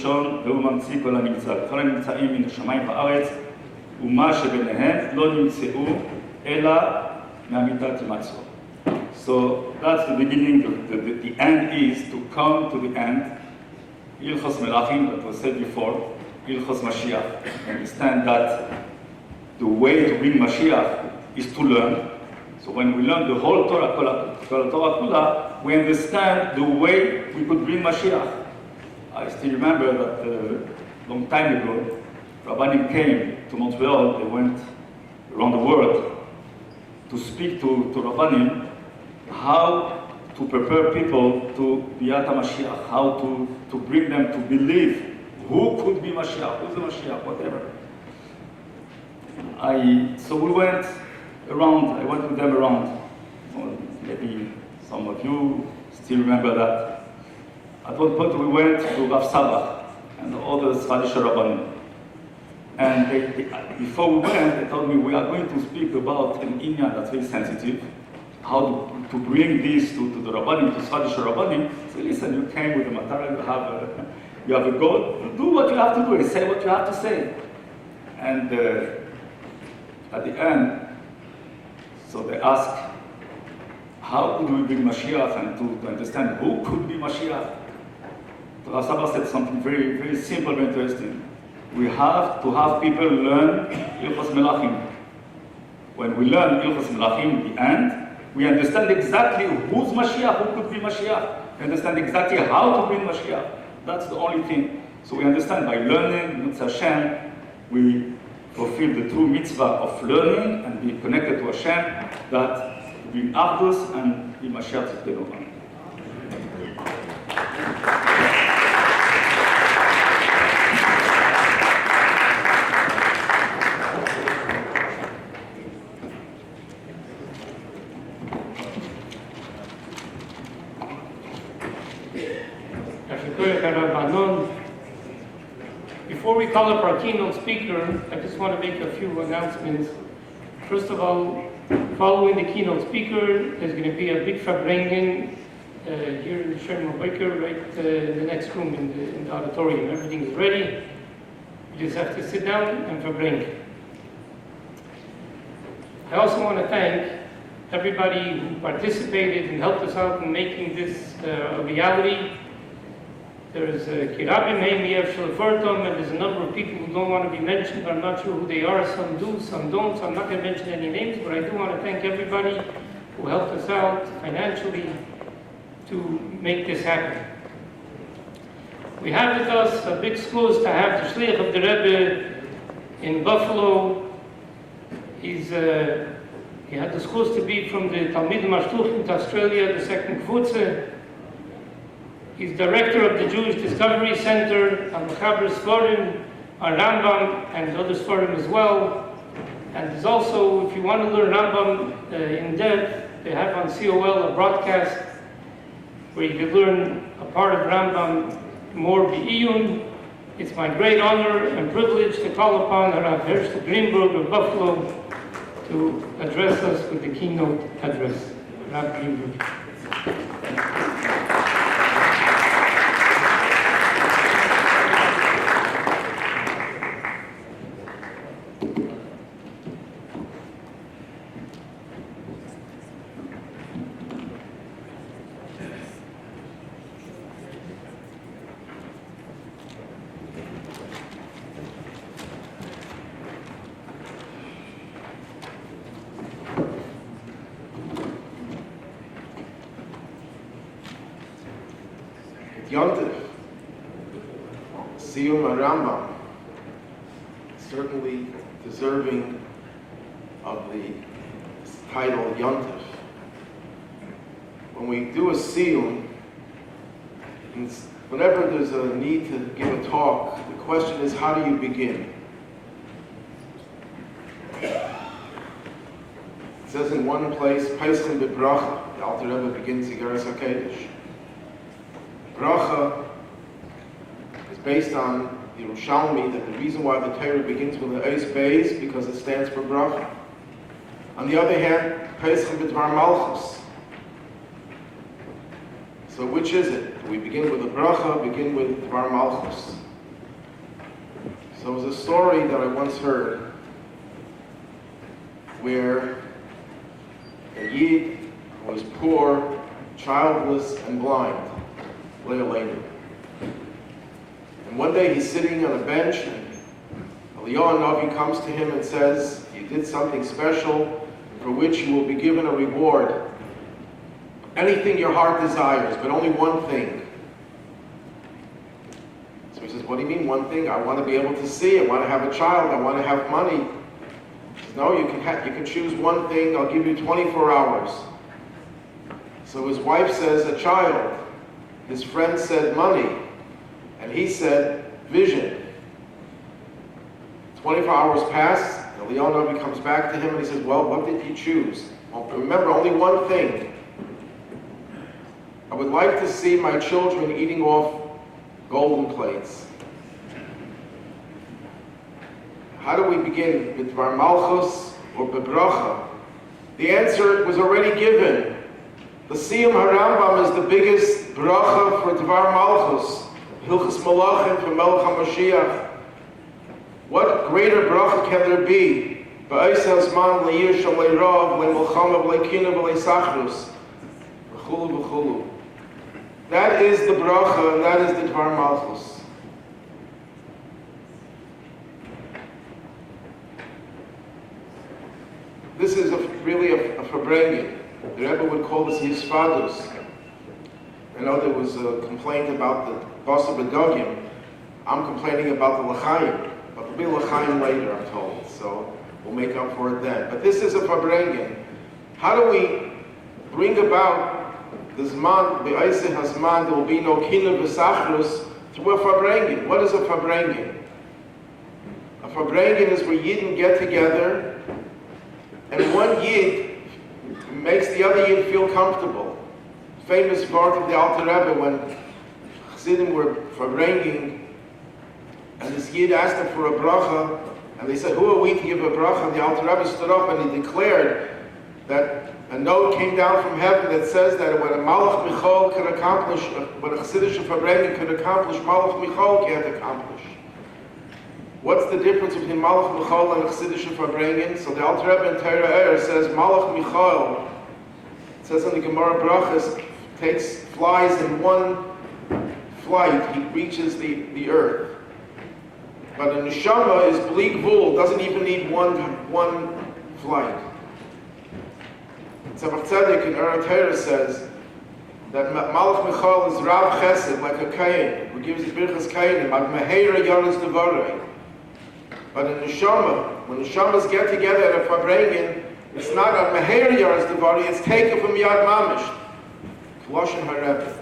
ראשון והוא ממציא כל הנמצא. כל הנמצאים מן השמיים והארץ ומה שביניהם לא נמצאו אלא מהמיתת ימצאו. So that's the beginning, the end is to come to the end. Ilchos Melachim, that was said before, Ilchos Mashiach. Understand that the way to bring Mashiach is to learn. So when we learn the whole Torah, Torah Kula, we understand the way we could bring Mashiach. I still remember that a long time ago, Rabbanim came to Montreal. They went around the world to speak to Rabbanim how to prepare people to Biat HaMashiach, how to bring them to believe who could be Mashiach, who's the Mashiach, whatever. So we went around, I went with them around. Maybe some of you still remember that. At one point we went to Rav Sabach and the other Spanish Rabbanim. And before we went, they told me we are going to speak about an inyan that's very sensitive, how to bring this to the Rabbanim, to Spanish Rabbanim. So listen, you came with a material, you have a goal, do what you have to do and say what you have to say. And at the end, so they asked, how could we bring Mashiach and to understand who could be Mashiach? Rav Sabah said something very, very simple and interesting. We have to have people learn Ilchos Melachim. When we learn Ilchos Melachim at the end, we understand exactly who's Mashiach, who could be Mashiach. We understand exactly how to bring Mashiach. That's the only thing. So we understand by learning, Mitzvah Hashem, we fulfill the true mitzvah of learning and be connected to Hashem, that we bring Achdus and be Mashiach Tzidkenu. Before we call up our keynote speaker, I just want to make a few announcements. First of all, following the keynote speaker, there's going to be a big Farbrengen here in the Sherman Baker, right in the next room in the auditorium. Everything is ready. You just have to sit down and Farbrengen. I also want to thank everybody who participated and helped us out in making this a reality. There's Kirabim, Heimiev, Shalafortom, and there's a number of people who don't want to be mentioned. I'm not sure who they are. Some do, some don't, so I'm not going to mention any names, but I do want to thank everybody who helped us out financially to make this happen. We have with us a big schools to have the Shliach of the Rebbe in Buffalo. He had the schools to be from the Talmidim Ashtuchim to Australia, the second Kvutze. He's director of the Jewish Discovery Center, Al-Mechaber Sforim, Rambam, and other Sforim as well. And there's also, if you want to learn Rambam in depth, they have on COL a broadcast where you can learn a part of Rambam more b'iyun. It's my great honor and privilege to call upon Rav Hershel Greenberg of Buffalo to address us with the keynote address. Rav Greenberg. Yontif, סיום Rambam, certainly deserving of the title Yontif. When we do a סיום, whenever there's a need to give a talk, the question is, how do you begin? It says in one place, Paislim B'bracha, the Alter Rebbe begins Yigaras HaKedesh. Bracha is based on the Yerushalmi, that the reason why the Torah begins with the Eis Beis because it stands for Bracha. On the other hand, Pesach B'dvar Malchus. So which is it? Do we begin with a Bracha, begin with Dvar Malchus? So it was a story that I once heard where a Yid was poor, childless, and blind. And one day he's sitting on a bench, and Eliyahu Navi comes to him and says, "You did something special for which you will be given a reward. Anything your heart desires, but only one thing." So he says, "What do you mean one thing? I want to be able to see, I want to have a child, I want to have money." He says, "No, you can choose one thing, I'll give you 24 hours. So his wife says, "A child." His friend said, "Money." And he said, "Vision." 24 hours pass, Eliyahu Navi comes back to him and he says, "Well, what did you choose?" Well, remember, only one thing. "I would like to see my children eating off golden plates." How do we begin? With Dvar Malchus or Bebracha? The answer was already given. The סיום Harambam is the biggest bracha for Dvar Malchus, Hilchas Malachim for Melech HaMashiach. What greater bracha can there be? Ba'is hazman le'yir shal le'rav le'milchama le'kina le'sachrus v'chulu v'chulu. That is the bracha, and that is the Dvar Malchus. This is really a Fabrengen. The Rebbe would call this his fathers. I know there was a complaint about the Basa B'Dogim. I'm complaining about the L'chaim. But there'll be L'chaim later, I'm told. So we'll make up for it then. But this is a Fabrengen. How do we bring about the Zman, Be'aise HaZman, there will be no Kina V'Sachrus, through a Fabrengen? What is a Fabrengen? A Fabrengen is where Yidden get together and one Yid makes the other Yid feel comfortable. Famous part of the Alter Rebbe when Chassidim were Fabrengen, and this Yid asked them for a bracha, and they said, "Who are we to give a bracha?" And the Alter Rebbe stood up and he declared that a note came down from heaven that says that what a Malach Michal could accomplish, what a Chassidish Fabrengen could accomplish, Malach Michal can't accomplish. What's the difference between Malach Michal and a Chassidish Fabrengen? So the Alter Rebbe in Torah says Malach Michal, it says in the Gemara Brachas, flies in one flight, he reaches the earth. But a neshama is bli gvul, doesn't even need one flight. Tzemach Tzedek in Ur Torah says that Malach Michal is Rav Chesed, like a Kayin, who gives the Birchas Kayinim, ad Meheira Yonis Devarei. But in neshama, when neshamas get together at a Fabrengen, it's not ad Meheira Yonis Devarei, it's taken from Yad Mamish. Lashon HaRebbe.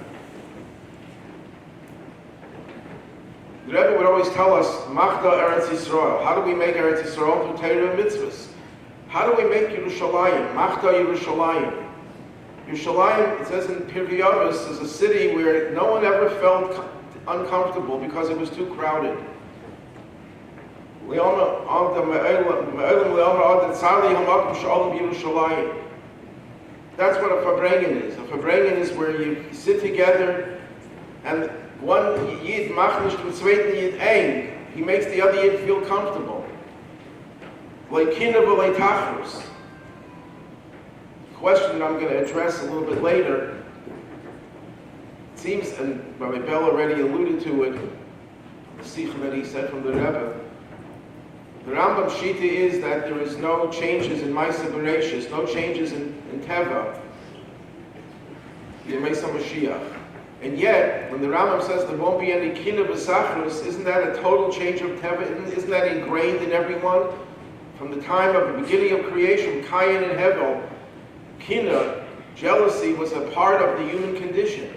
The Rebbe would always tell us, Machda Eretz Yisrael. How do we make Eretz Yisrael? Through Torah and mitzvahs. How do we make Yerushalayim? Machda Yerushalayim. Yerushalayim, it says in Pirkei Avos, is a city where no one ever felt uncomfortable because it was too crowded. That's what a Fabrengen is. A Fabrengen is where you sit together and one Yid machnish mit zweiten Yid eng. He makes the other Yid feel comfortable. Like kinder v'lei tachrus. Question I'm going to address a little bit later. It seems, and Rabbi Bell already alluded to it, the sikha that he said from the Rebbe. The Rambam Shita is that there is no changes in Maisa Bereshis, no changes in Teva, Yemei Mashiach. And yet, when the Rambam says there won't be any Kina B'Sachrus, isn't that a total change of Teva? Isn't that ingrained in everyone? From the time of the beginning of creation, Cain and Hevel, Kina, jealousy, was a part of the human condition.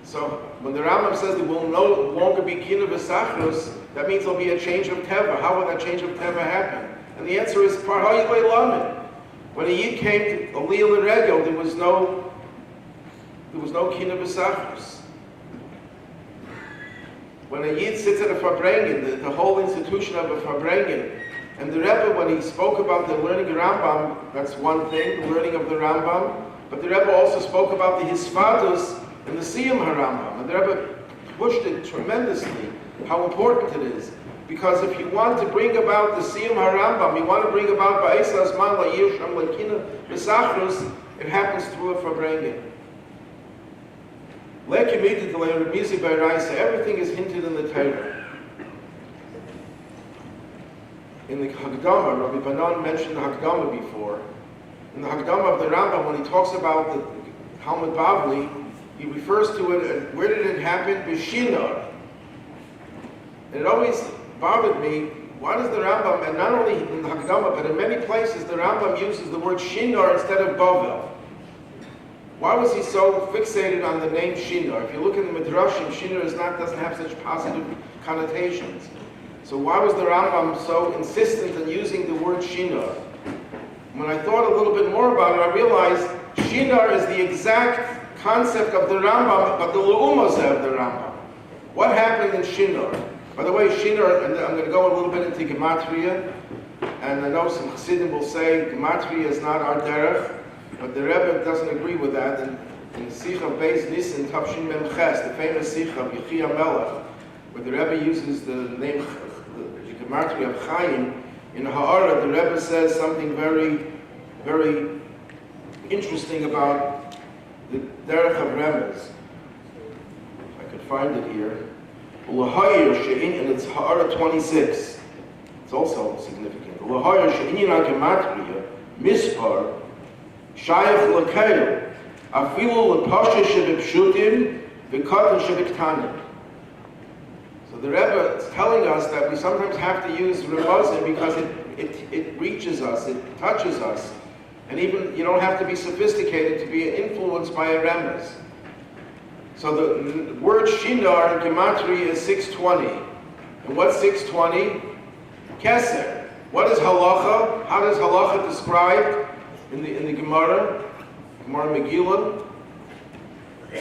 So, when the Rambam says there will no longer be Kina V'Sachrus, that means there'll be a change of Teva. How will that change of Teva happen? And the answer is, Par Hayilei Lamed. When a Yid came to Aliyah L'Regel, there was no Kina V'Sachrus. When a Yid sits at a Fabrengen, the whole institution of a Fabrengen, and the Rebbe, when he spoke about the learning of Rambam, that's one thing, the learning of the Rambam, but the Rebbe also spoke about the Hisfados in the סיום Harambam. And the Rebbe pushed it tremendously, how important it is. Because if you want to bring about the סיום הרמב"ם, you want to bring about Ba'isa Azman La'ir Shem Lekina B'Sachrus, it happens through a Farbrengen. Everything is hinted in the Torah. In the Hagdama, Rabbi Banan mentioned the Hagdama before. In the Hagdama of the Rambam, when he talks about the Talmud Bavli, he refers to it, where did it happen? B'Shinar. And it always bothered me, why does the Rambam, and not only in the Hagdama, but in many places, the Rambam uses the word Shinar instead of Bavel. Why was he so fixated on the name Shinar? If you look in the Midrashim, Shinar doesn't have such positive connotations. So why was the Rambam so insistent in using the word Shinar? When I thought a little bit more about it, I realized Shinar is the exact concept of the Rambam, but the Le'umazeh of the Rambam. What happened in Shinar? By the way, Shinar, and I'm going to go a little bit into Gematria, and I know some Chassidim will say Gematria is not our derech, but the Rebbe doesn't agree with that. And in the Sikh of Beis Nissen, Tavshin Mem Ches, the famous Sikh of Yechi Melech, where the Rebbe uses the name, the Gematria of Chaim, in Ha'ara, the Rebbe says something very, very interesting about the derech of Remez. If I could find it here. And it's Ha'ara 26. It's also significant. L'hayir she'inyan ha'gematria mispar shayach l'keil afilu l'pasha shebipshutim v'katan shebiktanim. So the Rebbe is telling us that we sometimes have to use remazim because it reaches us, it touches us, and even you don't have to be sophisticated to be influenced by a remez. So the word Shinar in Gematria is 620. And what's 620? Keser. What is halacha? How does halacha described in the Gemara? Gemara Megillah?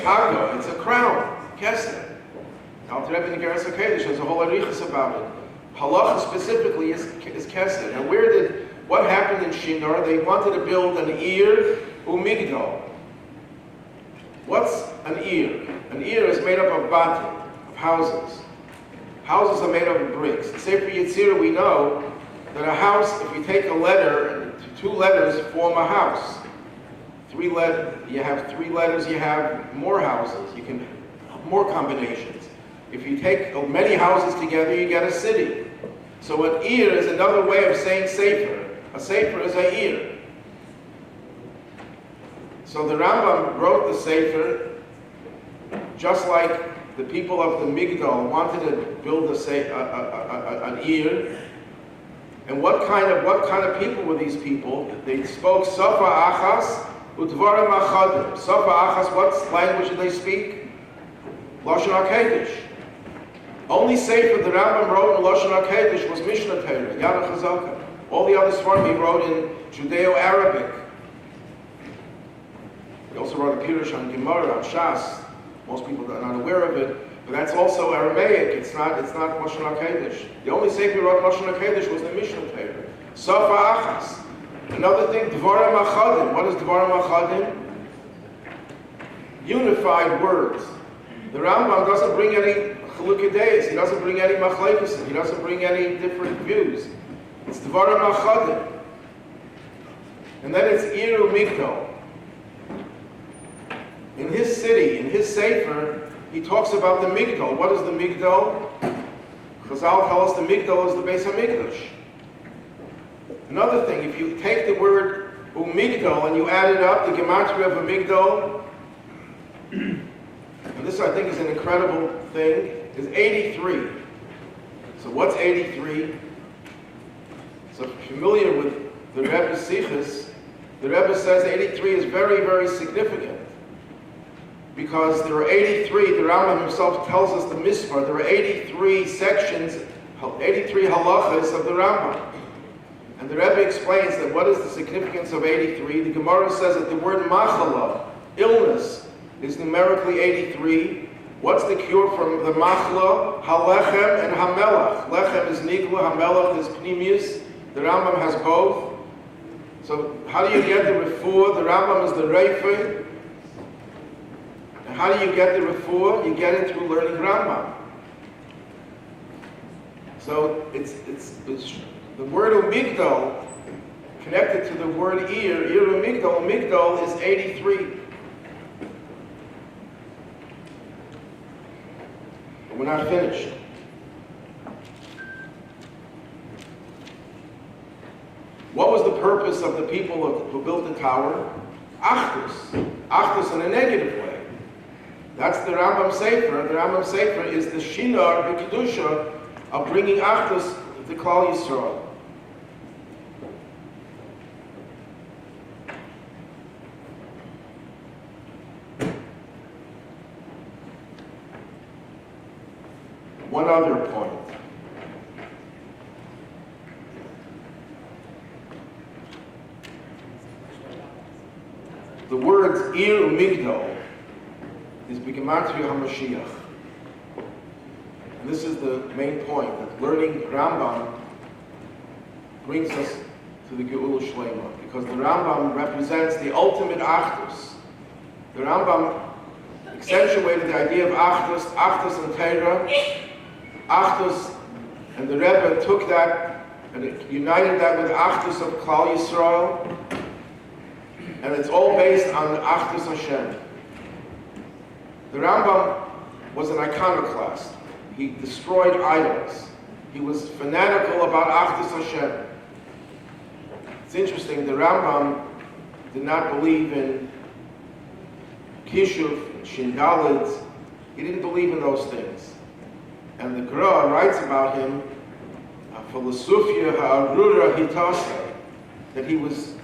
Haga. It's a crown. Keser. Al Rebbe in Geras HaKodesh has a whole arichas about it. Halacha specifically is Keser. Now what happened in Shinar? They wanted to build an Ir u'migdal. What's an Ir? An Ir is made up of batim, of houses. Houses are made up of bricks. In Sefer Yetzirah we know that a house, if you take a letter, two letters form a house. You have three letters, you have more houses. You can have more combinations. If you take many houses together, you get a city. So an Ir is another way of saying Sefer. A Sefer is a Ir. So the Rambam wrote the Sefer just like the people of the Migdal wanted to build an Ir. And what kind of people were these people? They spoke Safa Achas Udvarim Achadim. Safa Achas, what language did they speak? Lashon HaKodesh. Only Sefer the Rambam wrote in Lashon HaKodesh was Mishnah Torah, Yad HaChazaka. All the others for he wrote in Judeo-Arabic. He also wrote a Pirush on Gemara, on Shas. Most people are not aware of it, but that's also Aramaic. It's not Lashon HaKodesh. The only Sefer who wrote Lashon HaKodesh was the Mishnah Torah. Safa Achas. Another thing, Dvarim Achadim. What is Dvarim Achadim? Unified words. The Rambam doesn't bring any Chalukadeis. He doesn't bring any Machlekes. He doesn't bring any different views. It's Dvarim Achadim. And then it's Iru Migdal. In his city, in his Sefer, he talks about the Migdal. What is the Migdal? Chazal tell us the Migdal is the Beis HaMikdash. Another thing, if you take the word Umigdal and you add it up, the Gematria of a Migdal, and this I think is an incredible thing, is 83. So what's 83? So familiar with the Rebbe's Sichos, the Rebbe says 83 is very, very significant. Because there are 83, the Rambam himself tells us the Mispar, there are 83 sections, 83 halachas of the Rambam. And the Rebbe explains that what is the significance of 83? The Gemara says that the word machala, illness, is numerically 83. What's the cure from the machla? Halechem and hamelach. Lechem is nigla, hamelach is pnimius. The Rambam has both. So how do you get the refuah? The Rambam is the reifeh. And how do you get the refuah? You get it through learning Rambam. So it's the word umigdal connected to the word ir umigdal. Umigdal is 83. But we're not finished. What was the purpose of the people who built the tower? Achdus. Achdus in a negative way. That's the Rambam Sefer. The Rambam Sefer is the shinar, the kedusha, of bringing Achdus to Klal Yisrael. One other point. The words Ir Umigdal is B'gematria HaMashiach. And this is the main point, that learning Rambam brings us to the Geula Shlema, because the Rambam represents the ultimate Achdus. The Rambam accentuated the idea of Achdus, Achdus and Torah, Achdus, and the Rebbe took that and united that with Achdus of Klal Yisrael, and it's all based on Achdus Hashem. The Rambam was an iconoclast. He destroyed idols. He was fanatical about Achdus Hashem. It's interesting, the Rambam did not believe in Kishuv and Shindalids. He didn't believe in those things. And the Gra writes about him, Philosophia ha'arura hitase, that he was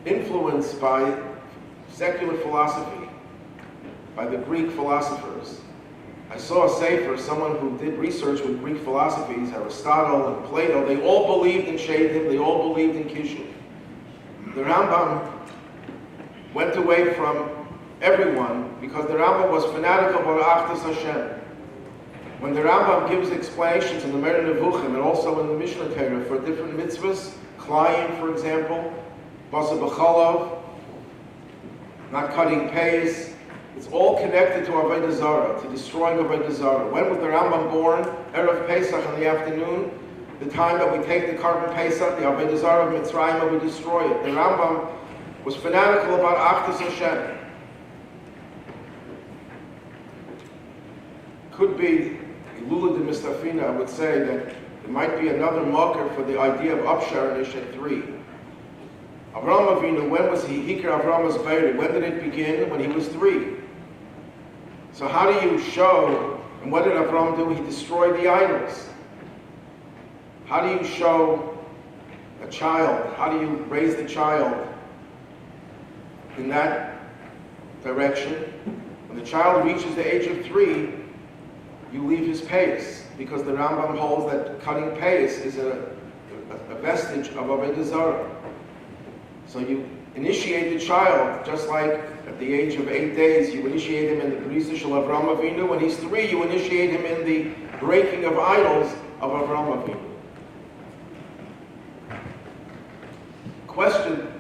influenced by secular philosophy, by the Greek philosophers. I saw a sefer, someone who did research with Greek philosophies, Aristotle and Plato, they all believed in Shadim, they all believed in Kishuv. The Rambam went away from everyone because the Rambam was fanatical about Achdus Hashem. When the Rambam gives explanations in the Mer Nevuchim and also in the Mishnah Torah for different mitzvahs, Klayim, for example, Basa B'chalov, not cutting pays, it's all connected to Avodah Zarah, to destroying Avodah Zarah. When was the Rambam born? Erev Pesach in the afternoon, the time that we take the carbon Pesach, the Avodah Zarah of Mitzrayim, and we destroy it. The Rambam was fanatical about Achdus Hashem. Could be Lula de Mistafina, I would say that there might be another marker for the idea of Upsharanish at 3. Avram Avinu, when was he? Hikar Avram was buried. When did it begin? When he was 3. So how do you show, and what did Avram do? He destroyed the idols. How do you show a child? How do you raise the child in that direction? When the child reaches the age of 3, you leave his pace, because the Rambam holds that cutting pace is a vestige of Avodah Zarah. So you initiate the child, just like at the age of 8 days, you initiate him in the Brisa Shel Avram Avinu. When he's 3, you initiate him in the breaking of idols of Avram Avinu. Question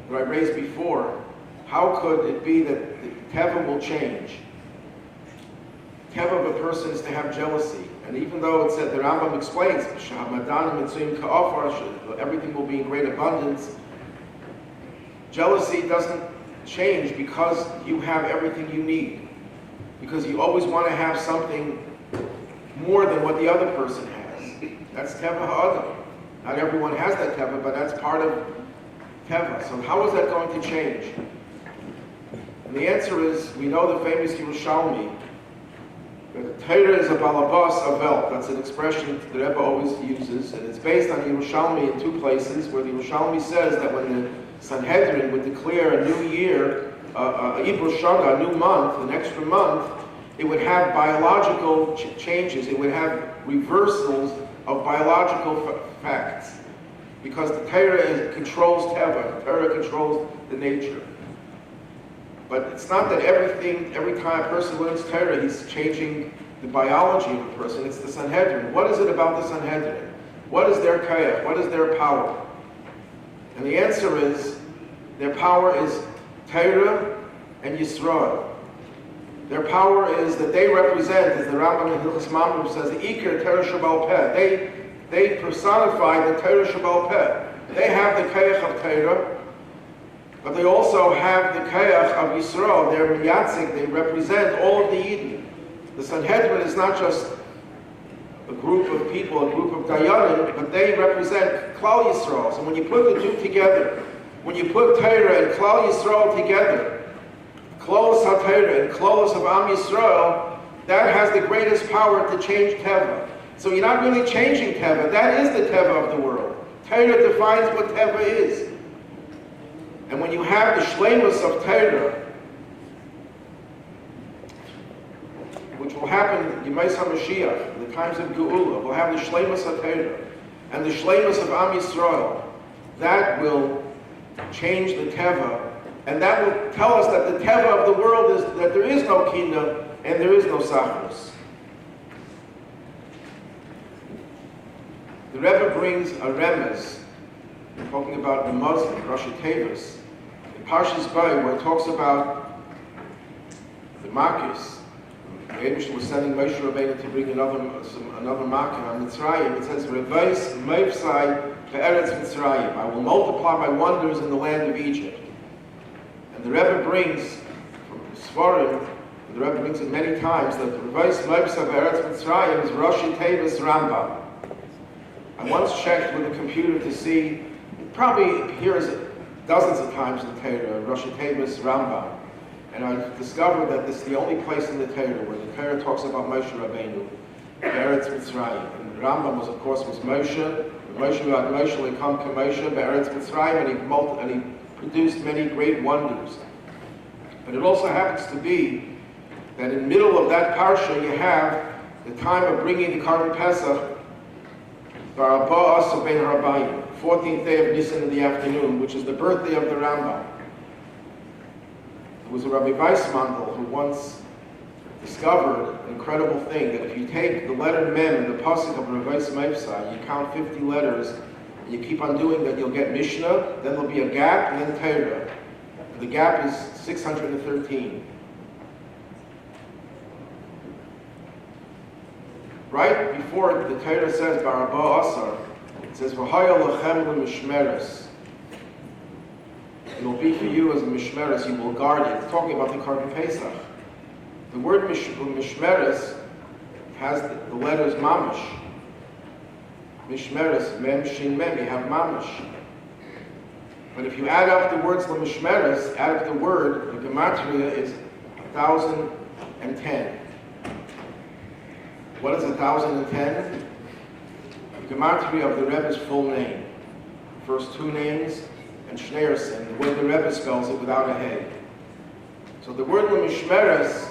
that I raised before, how could it be that the Teva will change? Teva of a person is to have jealousy. And even though it said, the Rambam explains, everything will be in great abundance, jealousy doesn't change because you have everything you need. Because you always want to have something more than what the other person has. That's Teva Ha'adam. Not everyone has that Teva, but that's part of Teva. So how is that going to change? And the answer is, we know the famous Yerushalmi, that Torah is a balabas avel. That's an expression the Rebbe always uses, and it's based on Yerushalmi in 2 places, where the Yerushalmi says that when the Sanhedrin would declare a new year, Ibr Shana, a new month, an extra month, it would have biological changes. It would have reversals of biological facts, because the Torah controls Teva. The Torah controls the nature. But it's not that every time a person learns Torah, he's changing the biology of a person. It's the Sanhedrin. What is it about the Sanhedrin? What is their kayach? What is their power? And the answer is, their power is Torah and Yisrael. Their power is that they represent, as the Rambam in Hilchos Mamrim says, the Iker Torah Shebal Peh. They personify the Torah Shebal Peh. They have the Kayach of Torah, but they also have the Kayach of Yisrael. They're Miyatzik, they represent all of the Eden. The Sanhedrin is not just a group of people, a group of Dayanim, but they represent Klal Yisrael. So when you put the two together, when you put Torah and Klal Yisrael together, Klolos HaTorah and Klolos of Am Yisrael, that has the greatest power to change Teva. So you're not really changing Teva, that is the Teva of the world. Torah defines what Teva is. And when you have the Shleimus of Torah, which will happen in Yemais HaMashiach, the times of Geula, we'll have the Shleimus of Torah and the Shleimus of Am Yisrael. That will change the Teva, and that will tell us that the Teva of the world is that there is no Kingdom and there is no Sachrus. The Rebbe brings a remez, talking about the Muslim, Rosh Tevis, in Parshas Bay, where it talks about the Makis. The Eibishter was sending Moshe Rabbeinu to bring another Makah on Mitzrayim. It says, "Reveis meifsai be'eretz Mitzrayim." I will multiply my wonders in the land of Egypt. And the Rebbe brings from Sfarim, and the Rebbe brings it many times, that Reveis meifsai be'eretz Mitzrayim is Rosh Tevis Rambam. I once checked with a computer to see, it probably appears dozens of times in the Torah, Rosh Tevis Rambam. And I discovered that this is the only place in the Torah where the Torah talks about Moshe Rabbeinu, Be'eretz Mitzrayim. And the Rambam was, of course, Moshe. Moshe had Moshe Lekam Kamoshe, Be'eretz Mitzrayim, and he produced many great wonders. But it also happens to be that in the middle of that parsha you have the time of bringing the Karban Pesach, Haraba'im, 14th day of Nisan in the afternoon, which is the birthday of the Rambam. There was a Rabbi Weissmantel who once discovered an incredible thing, that if you take the letter Mem in the pasuk of Rabbi Meifsai, you count 50 letters, and you keep on doing that, you'll get Mishnah, then there'll be a gap, and then Torah. The gap is 613. Right before the Torah says Barabah Asar, it says V'haya lachem l'mishmeres. It will be for you as a mishmeres, you will guard it. It's talking about the Karban Pesach. The word mishmeres has the letters mamish. Mishmeres, mem, shin, mem, you have mamish. But if you add up the words l'mishmeres, add up the word, the gematria is 1,010. What is 1,010? The gematria of the Rebbe's full name. First two names, and Schneerson, the way the Rebbe spells it without a hey. So the word l'mishmeres,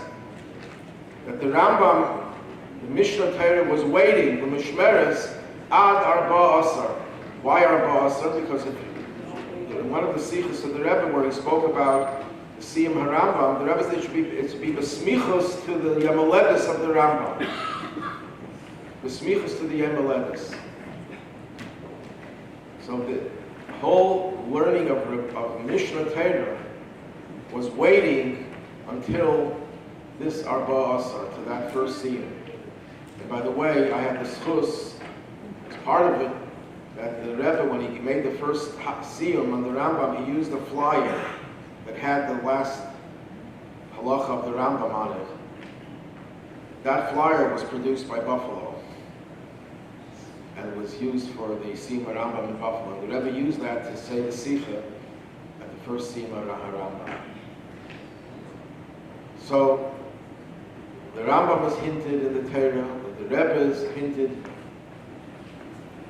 that the Rambam, the Mishnah Torah, was waiting, l'mishmeres, ad arba asar. Why arba asar? Because in one of the sichos of the Rebbe where he spoke about the סיום Harambam, the Rebbe said it should be besmichos to the Yamaledes of the Rambam. Besmichos to the Yamaledes. So the whole learning of Mishnah Torah was waiting until this Arba Asar, to that first סיום. And by the way, I have the schus, as part of it, that the Rebbe, when he made the first סיום on the Rambam, he used a flyer that had the last halacha of the Rambam on it. That flyer was produced by Buffalo and was used for the סיום Rambam in Buffalo. The Rebbe used that to say the Sikha at the first סיום Rambam. So the Rambam was hinted in the Torah, the Rebbe is hinted,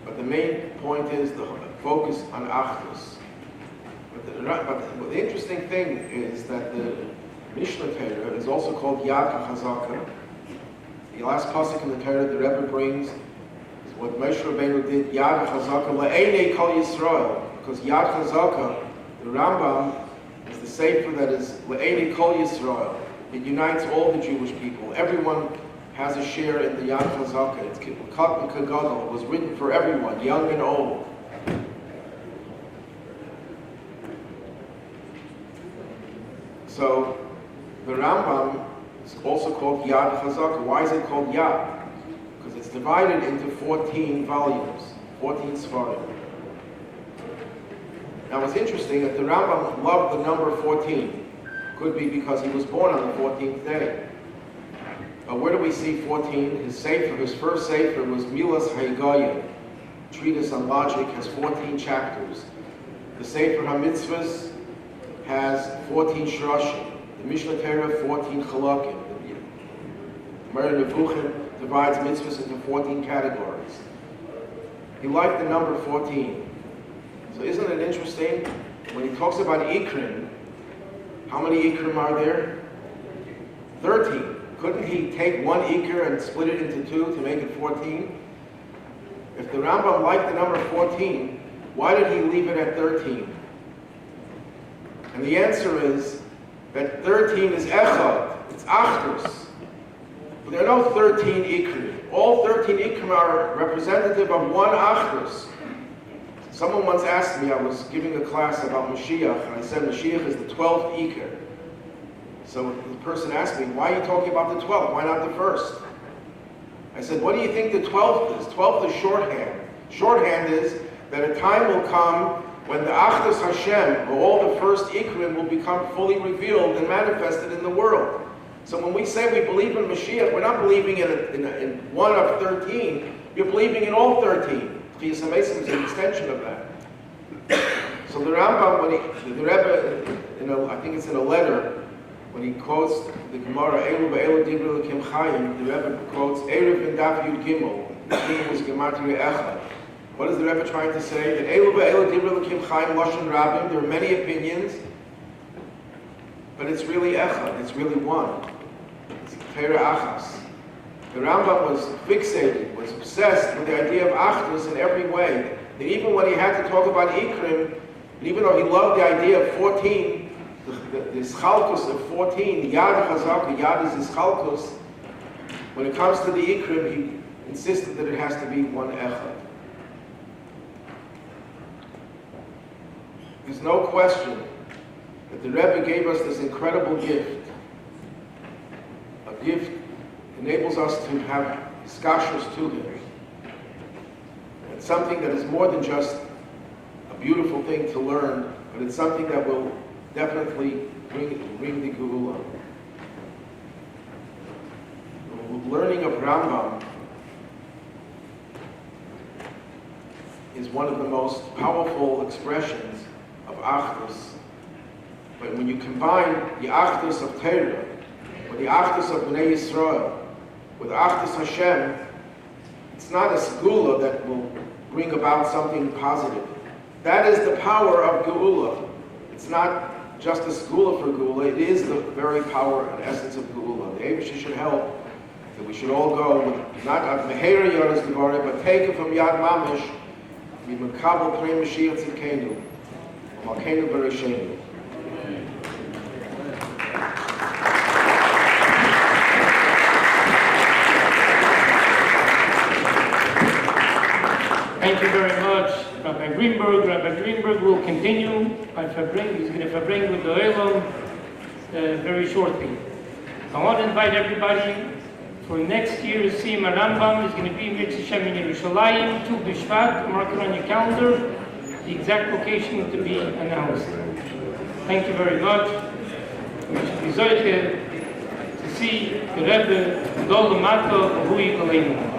but the main point is the focus on Achdus. But the interesting thing is that the Mishnah Torah is also called Yad HaChazaka. The last pasuk in the Torah the Rebbe brings is what Moshe Rabbeinu did, Yad HaChazaka Le'enei Kol Yisrael. Because Yad HaChazaka, the Rambam, is the sefer that is Le'enei Kol Yisrael. It unites all the Jewish people. Everyone has a share in the Yad HaChazaka. It's Katan Kagadol. It was written for everyone, young and old. So the Rambam It's also called Yad Chazaka. Why is it called Yad? Because it's divided into 14 volumes, 14 Sfarim. Now it's interesting that the Rambam loved the number 14. Could be because he was born on the 14th day. But where do we see 14? His sefer, his first sefer was Milas Haygaya, treatise on logic, has 14 chapters. The Sefer HaMitzvahs has 14 Shroshim. The Mishnah Torah, 14 Chalakim. The Gemara Nevuchim divides mitzvahs into 14 categories. He liked the number 14. So isn't it interesting? When he talks about Ikrim, how many Ikrim are there? 13. Couldn't he take one Ikr and split it into two to make it 14? If the Rambam liked the number 14, why did he leave it at 13? And the answer is that 13 is Echad, it's Achdus. But there are no 13 Ikrim. All 13 Ikrim are representative of one Achdus. Someone once asked me, I was giving a class about Mashiach, and I said Mashiach is the 12th Ikr. So the person asked me, why are you talking about the 12th? Why not the first? I said, what do you think the 12th is? 12th is shorthand. Shorthand is that a time will come when the Achdus Hashem, or all the first Ikrim, will become fully revealed and manifested in the world. So when we say we believe in Mashiach, we're not believing in one of 13, you're believing in all 13. Chiyas HaMesim is an extension of that. So the Rambam, the Rebbe, I think it's in a letter, when he quotes the Gemara, Eilu ve'elu dibru l'kim chayim, the Rebbe quotes, Erev in Daf Yud Gimel, Gimel was Gematria Echad. What is the Rebbe trying to say? That Eilu ve'elu dibru l'kim chayim, Lashon Rabbim, there are many opinions, but it's really Echad, it's really one. It's Teira Achas. The Rambam was fixated, was obsessed with the idea of Achdus in every way. That even when he had to talk about Ikrim, and even though he loved the idea of 14, the Ischalkus of 14, Yad Chazaka, Yad is Ischalkus, when it comes to the Ikrim, he insisted that it has to be one Echad. There's no question that the Rebbe gave us this incredible gift. A gift enables us to have skashers to him. It's something that is more than just a beautiful thing to learn, but it's something that will definitely bring the Geula. Learning of Rambam is one of the most powerful expressions of Achdus. But when you combine the Achdus of Torah with the Achdus of Bnei Yisrael, with Achdus Hashem, it's not a Segula that will bring about something positive. That is the power of Geula. It's not just a Segula for Geula, it is the very power and essence of Geula. The Eibusha should help that we should all go with not at Meheira Yodas Devarim, but take it from Yad Mamish, Mimekabel Pnei Mashiach Tzidkenu, Malkeinu Bereshenu. Thank you very much, Rabbi Greenberg. Rabbi Greenberg will continue. He's going to Fabring with the Olam very shortly. I want to invite everybody for next year's Sim Rambam. Is going to be in Mitzvah in Yerushalayim, 2 Bishvat. Mark it on your calendar. The exact location to be announced. Thank you very much. We should be zoche to see the Rebbe, Dol Mato, Hui Koleinu.